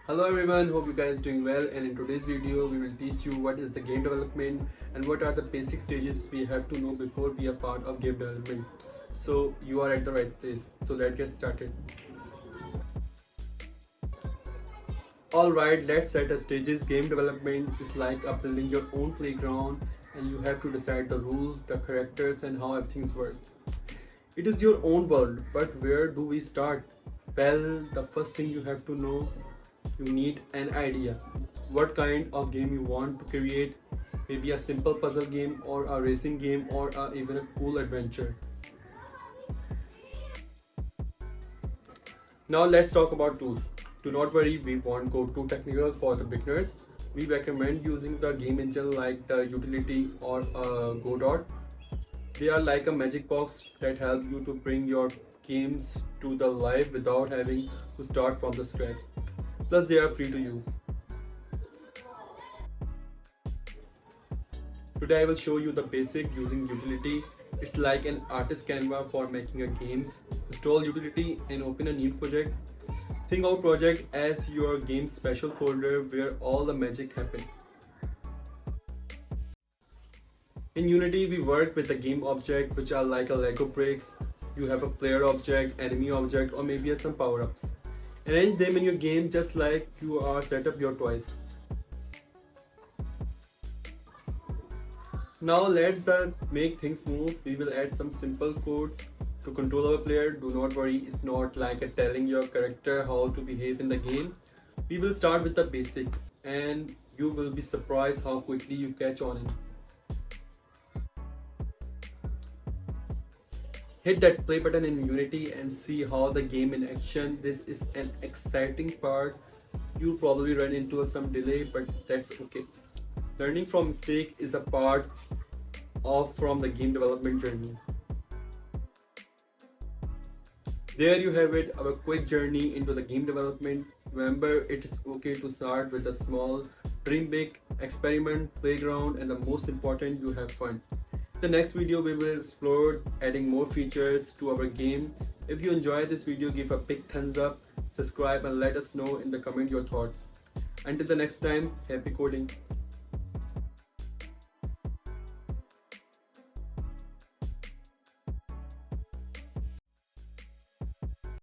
Hello everyone, hope you guys doing well, and in today's video we will teach you what is the game development and what are the basic stages we have to know before we are part of game development. So you are at the right place. So let's get started. Alright, let's set the stages. Game development is like building your own playground and you have to decide the rules, the characters and how everything works. It is your own world, but where do we start? Well, the first thing you have to know, you need an idea. What kind of game you want to create? Maybe a simple puzzle game or a racing game or even a cool adventure. Now let's talk about tools. Do not worry, we won't go too technical for the beginners. We recommend using the game engine like the Utility or Godot. They are like a magic box that help you to bring your games to the life without having to start from the scratch. Plus they are free to use. Today I will show you the basic using Utility. It's like an artist canvas for making a games. Install Utility and open a new project. Think of project as your game's special folder where all the magic happen. In Unity, we work with the game object, which are like a Lego bricks. You have a player object, enemy object, or maybe some power-ups. Arrange them in your game just like you are set up your toys. Now let's make things move. We will add some simple codes to control our player. Do not worry, it's not like telling your character how to behave in the game. We will start with the basic and you will be surprised how quickly you catch on it. Hit that play button in Unity and see how the game in action. This is an exciting part. You'll probably run into some delay, but that's okay. Learning from mistake is a part of from the game development journey. There you have it, our quick journey into the game development. Remember, it is okay to start with a small, dream big, experiment, playground, and the most important, you have fun. In the next video, we will explore adding more features to our game. If you enjoyed this video, give a big thumbs up, subscribe, and let us know in the comment your thoughts. Until the next time, happy coding.